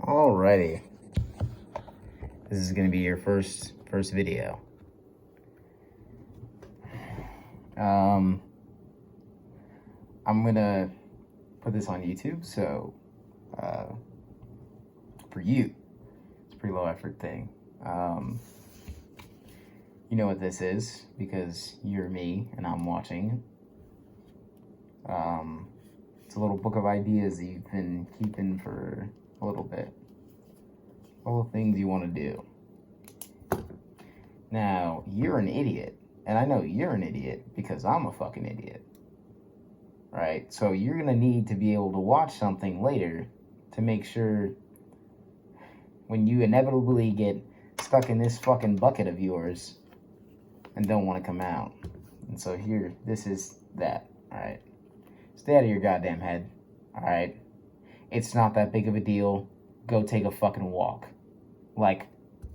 Alrighty, this is gonna be your first video. I'm gonna put this on YouTube, so for you, it's a pretty low effort thing. You know what this is because you're me and I'm watching. It's a little book of ideas that you've been keeping for a little bit. All the things you want to do. Now, you're an idiot, and I know you're an idiot because I'm a fucking idiot. Right? So you're going to need to be able to watch something later to make sure when you inevitably get stuck in this fucking bucket of yours and don't want to come out. And so here, this is that, alright? Stay out of your goddamn head, alright? It's not that big of a deal. Go take a fucking walk. Like,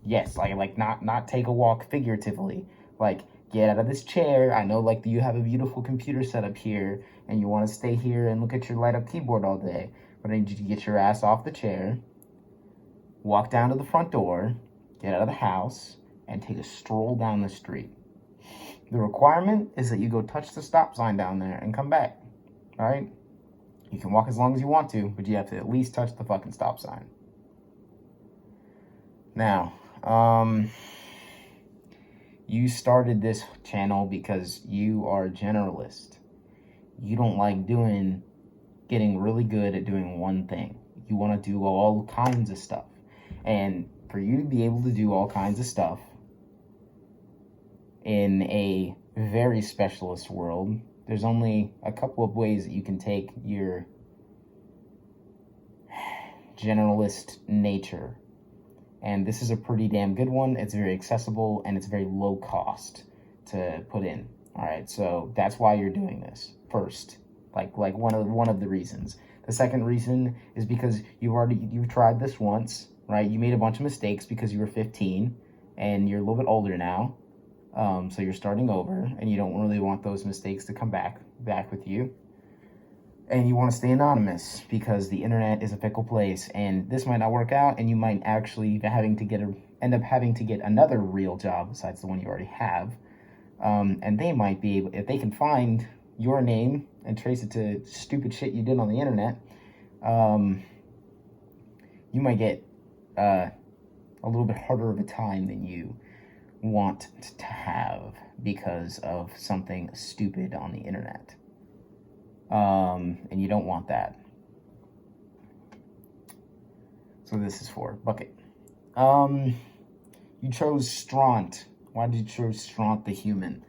yes, like not take a walk figuratively. Like, get out of this chair. I know, like, you have a beautiful computer set up here, and you want to stay here and look at your light-up keyboard all day. But I need you to get your ass off the chair, walk down to the front door, get out of the house, and take a stroll down the street. The requirement is that you go touch the stop sign down there and come back, all right? You can walk as long as you want to, but you have to at least touch the fucking stop sign. Now, you started this channel because you are a generalist. You don't like getting really good at doing one thing. You want to do all kinds of stuff. And for you to be able to do all kinds of stuff in a very specialist world, there's only a couple of ways that you can take your generalist nature. And this is a pretty damn good one. It's very accessible and it's very low cost to put in. All right, so that's why you're doing this first. Like one of the reasons. The second reason is because you've tried this once, right? You made a bunch of mistakes because you were 15 and you're a little bit older now. So you're starting over and you don't really want those mistakes to come back with you. And you want to stay anonymous because the internet is a fickle place and this might not work out and you might actually end up having to get another real job besides the one you already have. And they might be able, if they can find your name and trace it to stupid shit you did on the internet, you might get a little bit harder of a time than you want to have because of something stupid on the internet. And you don't want that. So this is for Bucket. You chose Straunt. Why did you choose Straunt the human?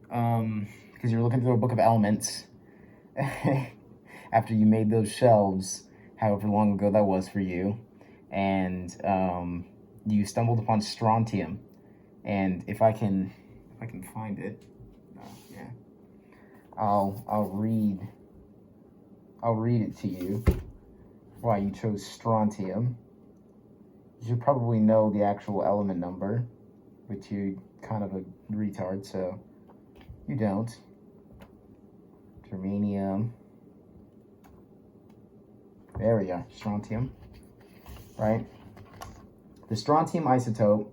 Because you're looking through a book of elements after you made those shelves, however long ago that was for you, and you stumbled upon strontium. And if I can find it, yeah, I'll read it to you why you chose strontium. You should probably know the actual element number, but you're kind of a retard, so you don't. Germanium. There we go, strontium, right? The strontium isotope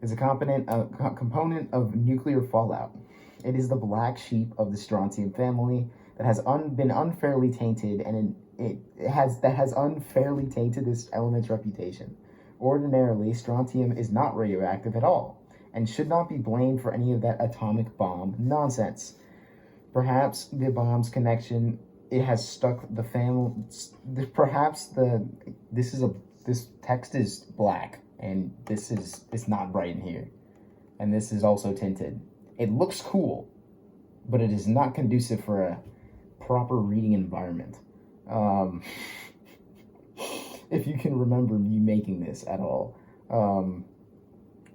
is a component of nuclear fallout. It is the black sheep of the strontium family that has been unfairly tainted, and it has unfairly tainted this element's reputation. Ordinarily, strontium is not radioactive at all, and should not be blamed for any of that atomic bomb nonsense. Perhaps the bomb's connection, it has stuck the family. This text is black, and it's not bright in here, and this is also tinted. It looks cool, but it is not conducive for a proper reading environment. If you can remember me making this at all.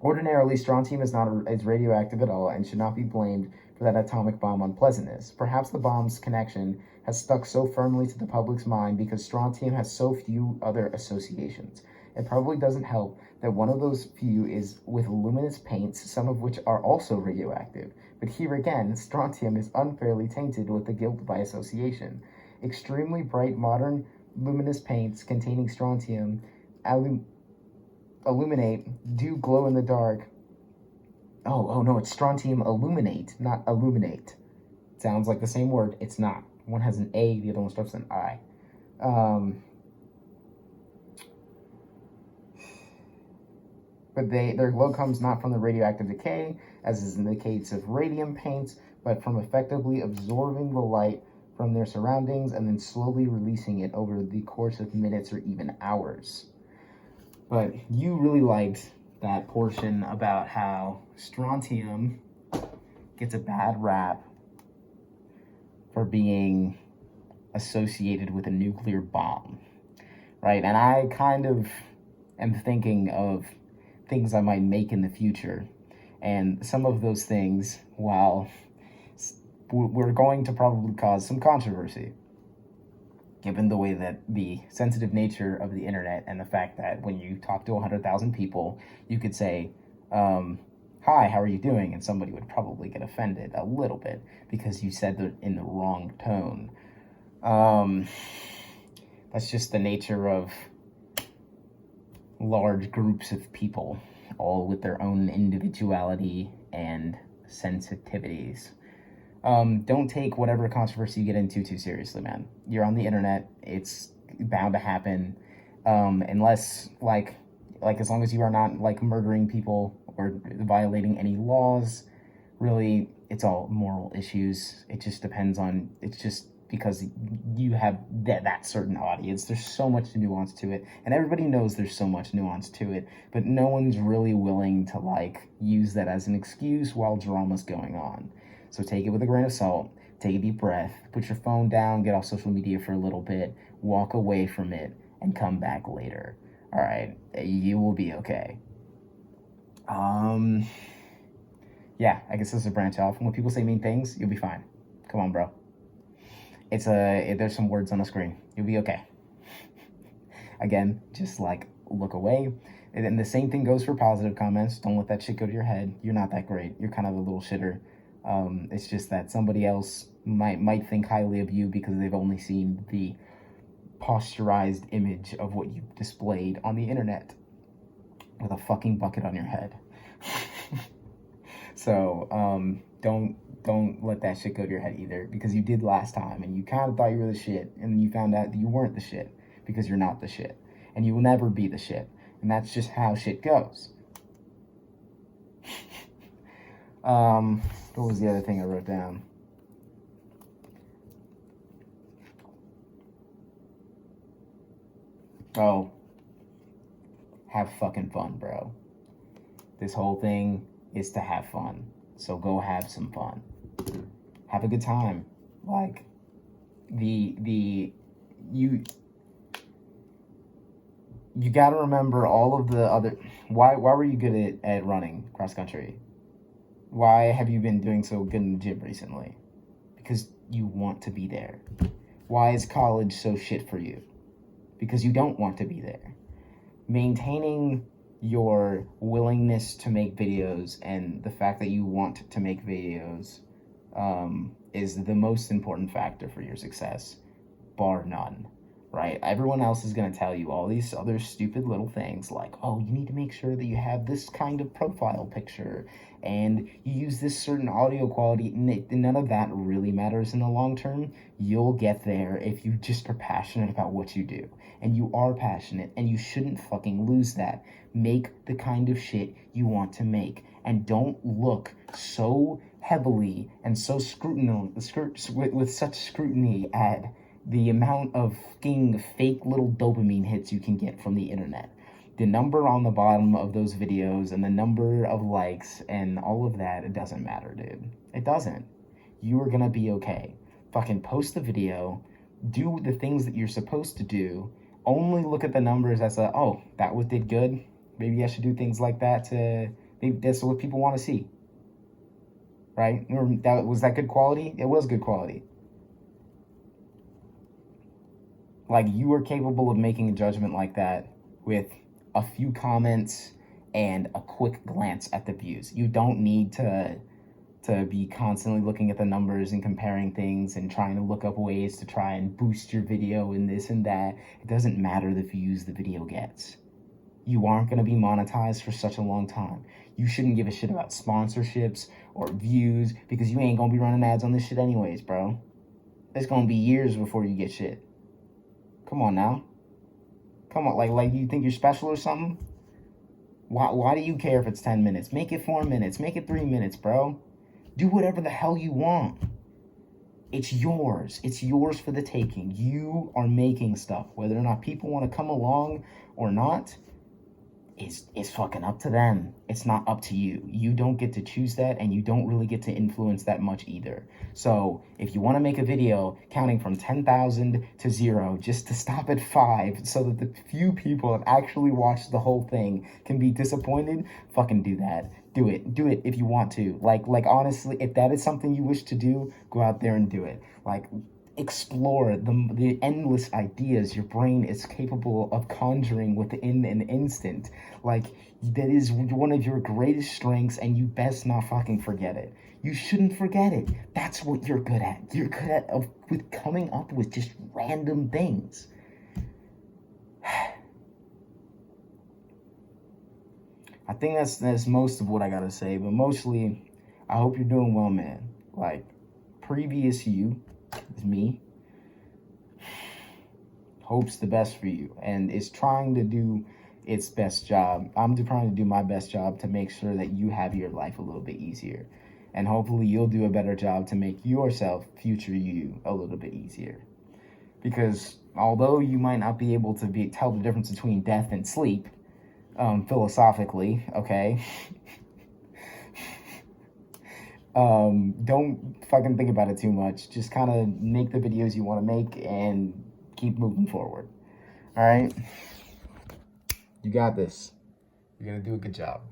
Ordinarily, strontium is not as radioactive at all and should not be blamed for that atomic bomb unpleasantness. Perhaps the bomb's connection has stuck so firmly to the public's mind because strontium has so few other associations. It probably doesn't help that one of those few is with luminous paints, some of which are also radioactive. But here again, strontium is unfairly tainted with the guilt by association. Extremely bright modern luminous paints containing strontium illuminate, do glow in the dark. Oh no, it's strontium illuminate, not illuminate. Sounds like the same word. It's not. One has an A, the other one starts with an I. But their glow comes not from the radioactive decay, as is in the case of radium paints, but from effectively absorbing the light from their surroundings and then slowly releasing it over the course of minutes or even hours. But you really liked that portion about how strontium gets a bad rap for being associated with a nuclear bomb, right? And I kind of am thinking of things I might make in the future. And some of those things, while we're going to probably cause some controversy, given the way that the sensitive nature of the internet and the fact that when you talk to 100,000 people, you could say, hi, how are you doing? And somebody would probably get offended a little bit because you said it in the wrong tone. That's just the nature of large groups of people, all with their own individuality and sensitivities. Don't take whatever controversy you get into too seriously, man. You're on the internet. It's bound to happen. Unless, like as long as you are not, like, murdering people or violating any laws, really, it's all moral issues. It just depends on, it's just because you have that certain audience. There's so much nuance to it, and everybody knows there's so much nuance to it, but no one's really willing to, like, use that as an excuse while drama's going on. So take it with a grain of salt, take a deep breath, put your phone down, get off social media for a little bit, walk away from it, and come back later. All right, you will be okay. Yeah, I guess this is a branch off. When people say mean things, you'll be fine. Come on, bro. There's some words on the screen. You'll be okay. Again, just, like, look away. And the same thing goes for positive comments. Don't let that shit go to your head. You're not that great. You're kind of a little shitter. It's just that somebody else might think highly of you because they've only seen the posturized image of what you displayed on the internet with a fucking bucket on your head. So, don't let that shit go to your head either, because you did last time and you kind of thought you were the shit, and you found out that you weren't the shit because you're not the shit, and you will never be the shit, and that's just how shit goes. What was the other thing I wrote down? Oh, have fucking fun, bro. This whole thing is to have fun. So go have some fun. Have a good time. Like, you got to remember all of the other. Why were you good at running cross country? Why have you been doing so good in the gym recently? Because you want to be there. Why is college so shit for you? Because you don't want to be there. Maintaining your willingness to make videos and the fact that you want to make videos is the most important factor for your success, bar none, right? Everyone else is going to tell you all these other stupid little things like, oh, you need to make sure that you have this kind of profile picture and you use this certain audio quality. None of that really matters in the long term. You'll get there if you just are passionate about what you do. And you are passionate, and you shouldn't fucking lose that. Make the kind of shit you want to make, and don't look so heavily and so with such scrutiny at the amount of fucking fake little dopamine hits you can get from the internet. The number on the bottom of those videos and the number of likes and all of that, it doesn't matter, dude. It doesn't. You are gonna be okay. Fucking post the video, do the things that you're supposed to do. Only look at the numbers as oh, that did good. Maybe I should do things like that maybe that's what people want to see. Right? Was that good quality? It was good quality. Like, you are capable of making a judgment like that with a few comments and a quick glance at the views. You don't need to to be constantly looking at the numbers and comparing things and trying to look up ways to try and boost your video and this and that. It doesn't matter the views the video gets. You aren't going to be monetized for such a long time. You shouldn't give a shit about sponsorships or views because you ain't going to be running ads on this shit anyways, bro. It's going to be years before you get shit. Come on now. Come on, like you think you're special or something? Why do you care if it's 10 minutes? Make it 4 minutes. Make it 3 minutes, bro. Do whatever the hell you want. It's yours. It's yours for the taking. You are making stuff. Whether or not people want to come along or not, it's fucking up to them. It's not up to you. You don't get to choose that, and you don't really get to influence that much either. So if you want to make a video counting from 10,000 to 0 just to stop at 5 so that the few people that actually watched the whole thing can be disappointed, fucking do that. Do it. Do it if you want to. Like honestly, if that is something you wish to do, go out there and do it. Like, explore the endless ideas your brain is capable of conjuring within an instant. Like, that is one of your greatest strengths, and you best not fucking forget it. You shouldn't forget it. That's what you're good at. You're good at with coming up with just random things. I think that's most of what I gotta say, but mostly, I hope you're doing well, man. Like, previous you, is me, hopes the best for you and is trying to do its best job. I'm trying to do my best job to make sure that you have your life a little bit easier. And hopefully you'll do a better job to make yourself, future you, a little bit easier. Because although you might not be able to tell the difference between death and sleep, philosophically, okay? Don't fucking think about it too much. Just kind of make the videos you want to make and keep moving forward. All right? You got this. You're going to do a good job.